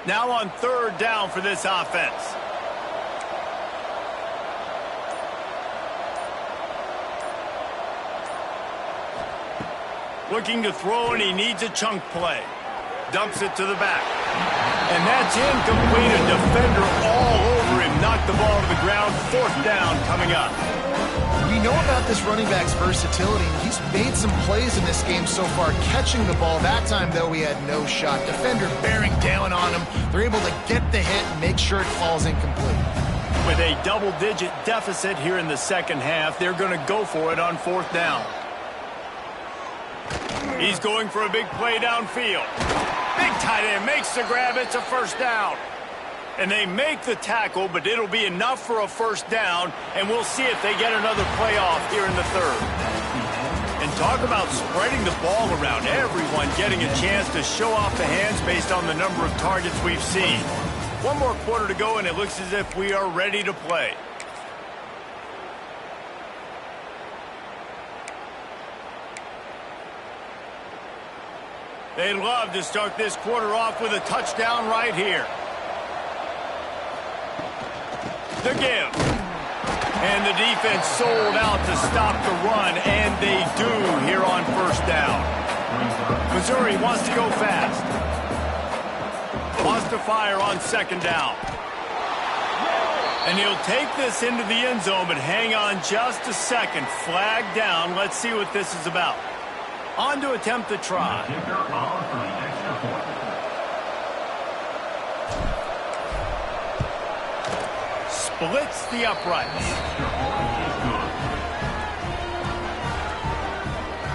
Now on third down for this offense. Looking to throw, and he needs a chunk play. Dumps it to the back. And that's incomplete. A defender all over him. Knocked the ball to the ground. Fourth down coming up. We know about this running back's versatility. He's made some plays in this game so far, catching the ball. That time, though, he had no shot. Defender bearing down on him. They're able to get the hit and make sure it falls incomplete. With a double-digit deficit here in the second half, they're going to go for it on fourth down. He's going for a big play downfield. Big tight end makes the grab. It's a first down. And they make the tackle, but it'll be enough for a first down, and we'll see if they get another playoff here in the third. And talk about spreading the ball around. Everyone getting a chance to show off the hands based on the number of targets we've seen. One more quarter to go, and it looks as if we are ready to play. They'd love to start this quarter off with a touchdown right here. The give. And the defense sold out to stop the run, and they do here on first down. Missouri wants to go fast. Wants to fire on second down. And he'll take this into the end zone, but hang on just a second. Flag down. Let's see what this is about. On to attempt the try. Splits the uprights.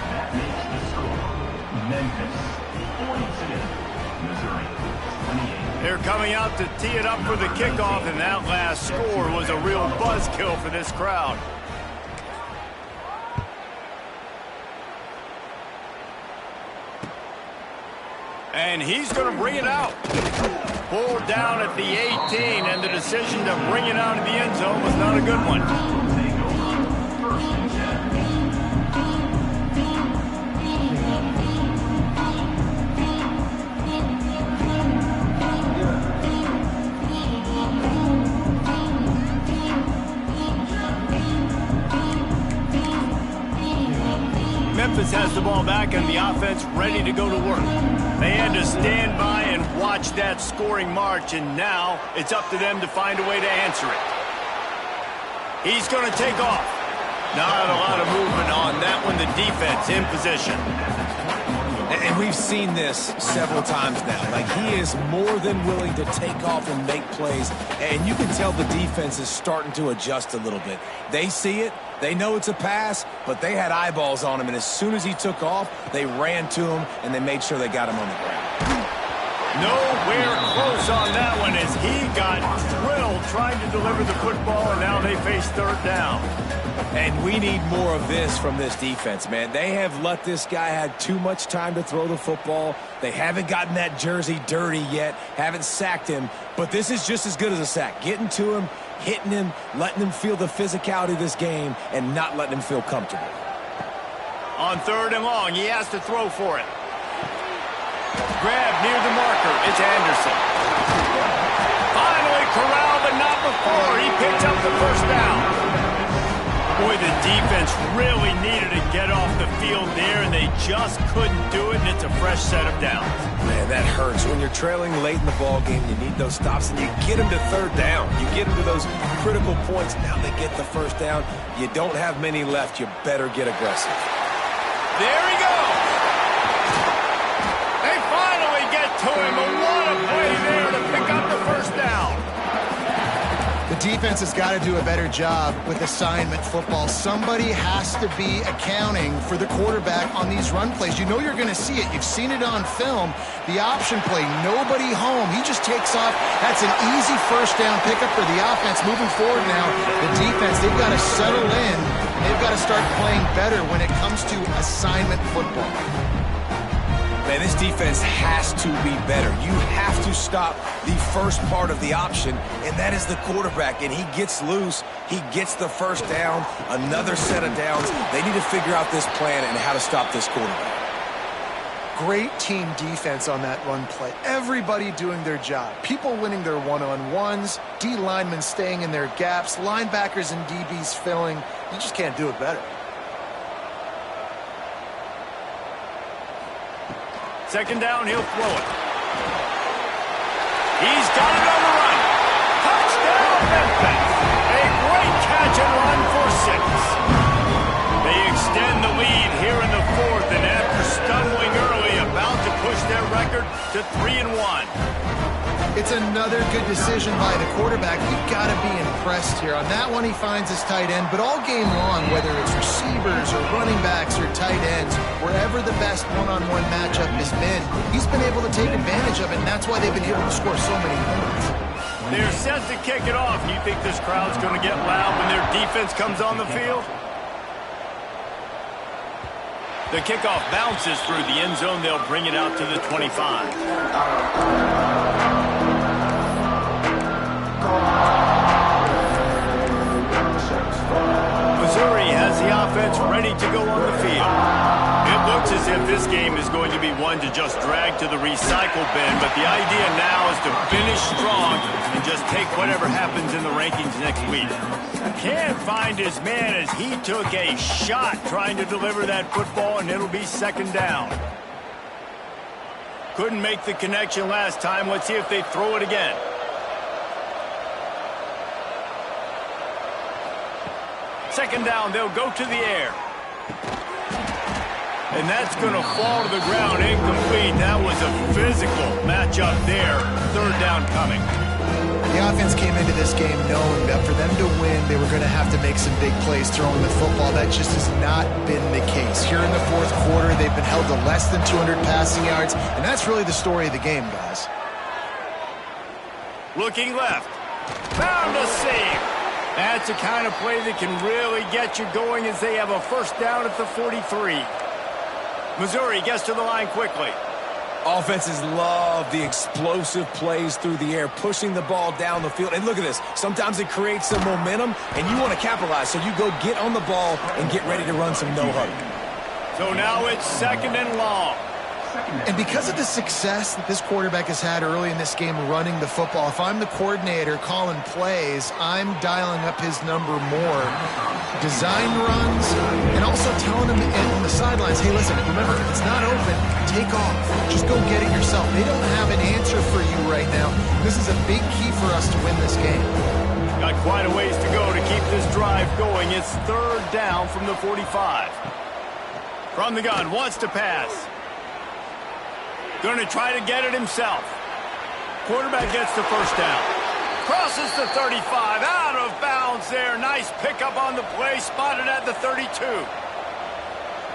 That makes the score. Memphis 42, Missouri 28. They're coming out to tee it up for the kickoff, and that last score was a real buzzkill for this crowd. And he's going to bring it out. Pulled down at the 18, and the decision to bring it out of the end zone was not a good one. Memphis has the ball back, and the offense ready to go to work. They had to stand by and watch that scoring march, and now it's up to them to find a way to answer it. He's going to take off. Not a lot of movement on that one. The defense in position. And we've seen this several times now. Like, he is more than willing to take off and make plays. And you can tell the defense is starting to adjust a little bit. They see it. They know it's a pass, but they had eyeballs on him. And as soon as he took off, they ran to him, and they made sure they got him on the ground. Nowhere close on that one as he got drilled trying to deliver the football, and now they face third down. And we need more of this from this defense, man. They have let this guy have too much time to throw the football. They haven't gotten that jersey dirty yet, haven't sacked him, but this is just as good as a sack. Getting to him, hitting him, letting him feel the physicality of this game, and not letting him feel comfortable. On third and long, he has to throw for it. Grab near the marker. It's Anderson. Finally corralled, but not before. He picked up the first down. Boy, the defense really needed to get off the field there, and they just couldn't do it, and it's a fresh set of downs. Man, that hurts. When you're trailing late in the ball game, you need those stops, and you get them to third down. You get them to those critical points. Now they get the first down. You don't have many left. You better get aggressive. There he goes. They finally get to him, but what a play there to pick up the first down. The defense has got to do a better job with assignment football. Somebody has to be accounting for the quarterback on these run plays. You know you're going to see it. You've seen it on film. The option play, nobody home. He just takes off. That's an easy first down pickup for the offense. Moving forward now, the defense, they've got to settle in. They've got to start playing better when it comes to assignment football. Man, this defense has to be better. You have to stop the first part of the option, and that is the quarterback. And he gets loose. He gets the first down, another set of downs. They need to figure out this plan and how to stop this quarterback. Great team defense on that run play. Everybody doing their job. People winning their one-on-ones, D linemen staying in their gaps, linebackers and DBs filling. You just can't do it better. Second down, he'll throw it. He's got it on the run. Touchdown, Memphis. A great catch and run for 6. They extend the lead here in the fourth, and after stumbling early, about to push their record to 3-1. It's another good decision by the quarterback. You've got to be impressed here. On that one, he finds his tight end, but all game long, whether it's receivers or running backs or tight ends, wherever the best one-on-one matchup has been, he's been able to take advantage of it, and that's why they've been able to score so many points. They're set to kick it off. You think this crowd's going to get loud when their defense comes on the field? The kickoff bounces through the end zone. They'll bring it out to the 25. Missouri has the offense ready to go on the field. It looks as if this game is going to be one to just drag to the recycle bin, but the idea now is to finish strong and just take whatever happens in the rankings next week. Can't find his man as he took a shot trying to deliver that football, and it'll be second down. Couldn't make the connection last time. Let's see if they throw it again. Second down, they'll go to the air. And that's going to fall to the ground incomplete. That was a physical matchup there. Third down coming. The offense came into this game knowing that for them to win, they were going to have to make some big plays throwing the football. That just has not been the case. Here in the fourth quarter, they've been held to less than 200 passing yards, and that's really the story of the game, guys. Looking left. Found a seam. That's the kind of play that can really get you going as they have a first down at the 43. Missouri gets to the line quickly. Offenses love the explosive plays through the air, pushing the ball down the field. And look at this. Sometimes it creates some momentum, and you want to capitalize. So you go get on the ball and get ready to run some no-huddle. So now it's second and long. And because of the success that this quarterback has had early in this game running the football, if I'm the coordinator calling plays, I'm dialing up his number more. Design runs, and also telling him on the sidelines, hey, listen, remember, if it's not open, take off. Just go get it yourself. They don't have an answer for you right now. This is a big key for us to win this game. Got quite a ways to go to keep this drive going. It's third down from the 45. From the gun, wants to pass. Going to try to get it himself. Quarterback gets the first down. Crosses the 35. Out of bounds there. Nice pickup on the play. Spotted at the 32.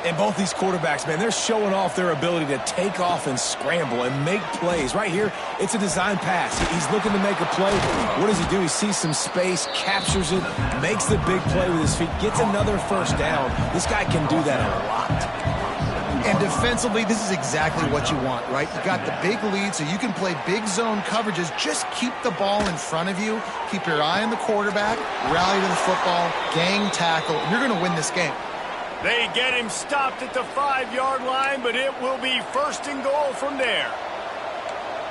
And both these quarterbacks, man, they're showing off their ability to take off and scramble and make plays. Right here, it's a design pass. He's looking to make a play. What does he do? He sees some space, captures it, makes the big play with his feet, gets another first down. This guy can do that a lot. And defensively, this is exactly what you want, right? You got the big lead, so you can play big zone coverages. Just keep the ball in front of you. Keep your eye on the quarterback, rally to the football, gang tackle, and you're going to win this game. They get him stopped at the 5-yard line, but it will be first and goal from there.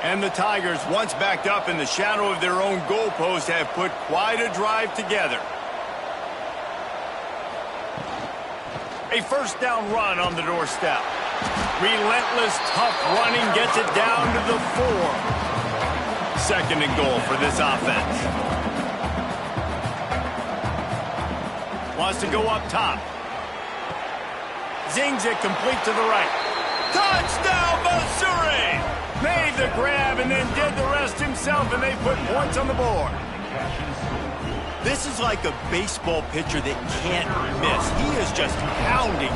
And the Tigers, once backed up in the shadow of their own goalpost, have put quite a drive together. A first down run on the doorstep. Relentless, tough running gets it down to the 4. Second and goal for this offense. Wants to go up top. Zings it complete to the right. Touchdown, Missouri! Made the grab and then did the rest himself, and they put points on the board. This is like a baseball pitcher that can't miss. He is just pounding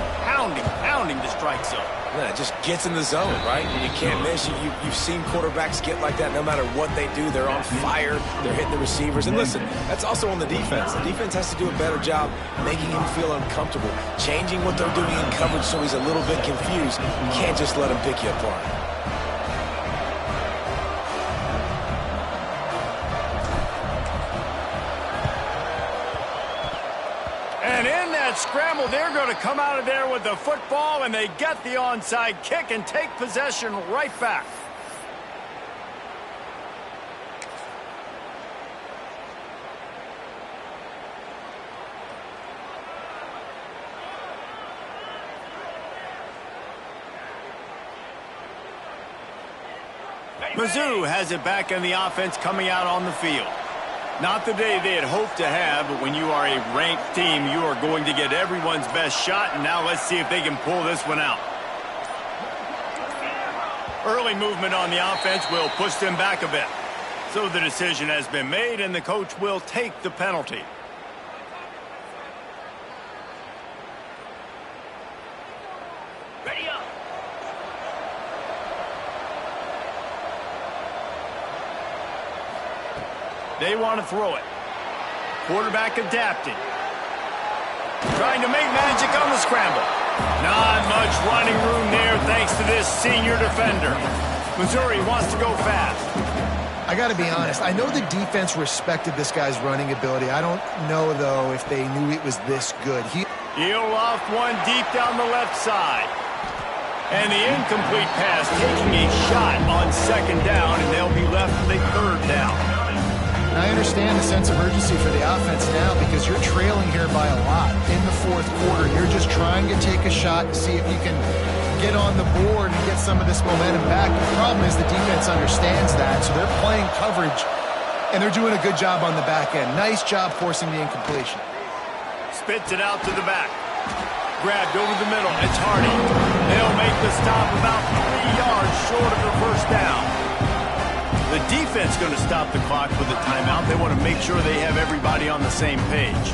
the strike zone. Yeah, it just gets in the zone, right? You can't miss. You've seen quarterbacks get like that no matter what they do. They're on fire. They're hitting the receivers. And listen, that's also on the defense. The defense has to do a better job making him feel uncomfortable, changing what they're doing in coverage so he's a little bit confused. You can't just let him pick you apart. And in that scramble, they're going to come out of there with the football, and they get the onside kick and take possession right back. Mizzou has it back in the offense coming out on the field. Not the day they had hoped to have, but when you are a ranked team, you are going to get everyone's best shot, and now let's see if they can pull this one out. Early movement on the offense will push them back a bit. So the decision has been made, and the coach will take the penalty. Ready up. They want to throw it. Quarterback adapting. Trying to make magic on the scramble. Not much running room there thanks to this senior defender. Missouri wants to go fast. I got to be honest. I know the defense respected this guy's running ability. I don't know, though, if they knew it was this good. He'll loft one deep down the left side. And the incomplete pass taking a shot on second down, and they'll be left with a third down. I understand the sense of urgency for the offense now because you're trailing here by a lot in the fourth quarter. You're just trying to take a shot to see if you can get on the board and get some of this momentum back. The problem is the defense understands that, so they're playing coverage, and they're doing a good job on the back end. Nice job forcing the incompletion. Spits it out to the back. Grabbed over the middle. It's Hardy. They'll make the stop about 3 yards short of the first down. The defense going to stop the clock with a timeout. They want to make sure they have everybody on the same page.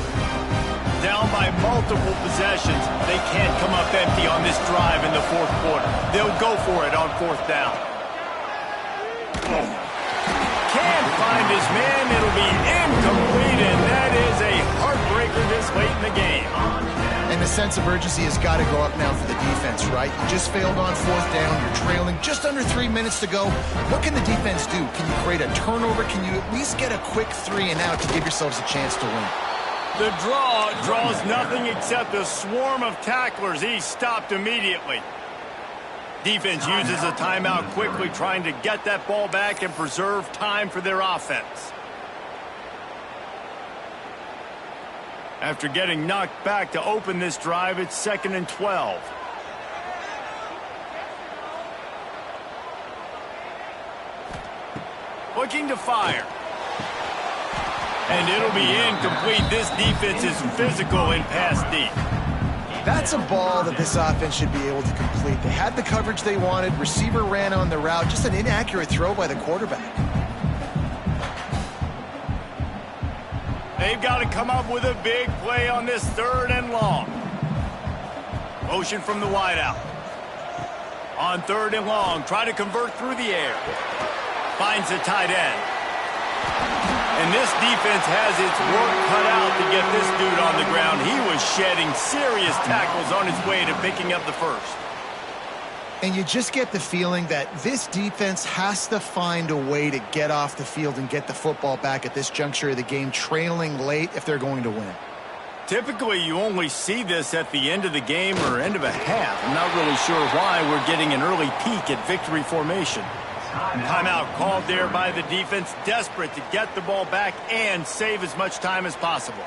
Down by multiple possessions, they can't come up empty on this drive in the fourth quarter. They'll go for it on fourth down. Can't find his man. It'll be incomplete, and that is a heartbreaker this late in the game. And the sense of urgency has got to go up now for the defense, right? You just failed on fourth down. You're trailing just under 3 minutes to go. What can the defense do? Can you create a turnover? Can you at least get a quick 3 and out to give yourselves a chance to win? The draw draws nothing except a swarm of tacklers. He's stopped immediately. Defense uses a timeout quickly, trying to get that ball back and preserve time for their offense. After getting knocked back to open this drive, it's 2nd and 12. Looking to fire. And it'll be incomplete. This defense is physical and pass deep. That's a ball that this offense should be able to complete. They had the coverage they wanted. Receiver ran on the route. Just an inaccurate throw by the quarterback. They've got to come up with a big play on this 3rd and long. Motion from the wideout. On 3rd and long, try to convert through the air. Finds the tight end. And this defense has its work cut out to get this dude on the ground. He was shedding serious tackles on his way to picking up the first. And you just get the feeling that this defense has to find a way to get off the field and get the football back at this juncture of the game, trailing late if they're going to win. Typically, you only see this at the end of the game or end of a half. I'm not really sure why we're getting an early peek at victory formation. Timeout called there by the defense, desperate to get the ball back and save as much time as possible.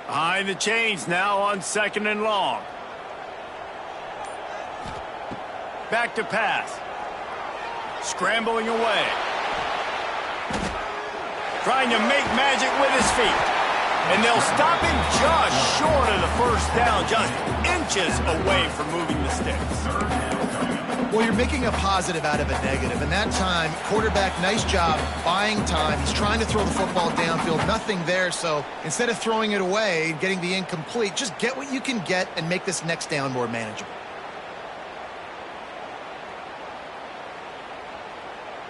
Behind the chains now on 2nd and long. Back to pass. Scrambling away. Trying to make magic with his feet. And they'll stop him just short of the first down, just inches away from moving the sticks. Well, you're making a positive out of a negative. And that time, quarterback, nice job buying time. He's trying to throw the football downfield. Nothing there. So instead of throwing it away and getting the incomplete, just get what you can get and make this next down more manageable.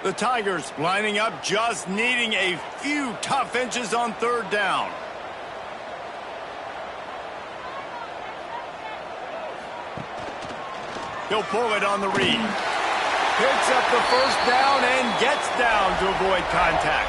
The Tigers lining up, just needing a few tough inches on 3rd down. He'll pull it on the read. Picks up the first down and gets down to avoid contact.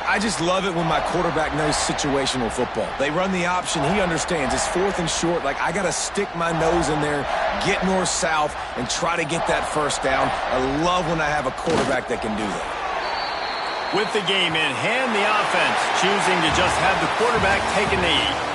I just love it when my quarterback knows situational football. They run the option. He understands. It's 4th and short. Like, I got to stick my nose in there, get north-south, and try to get that first down. I love when I have a quarterback that can do that. With the game in hand, the offense choosing to just have the quarterback take a knee.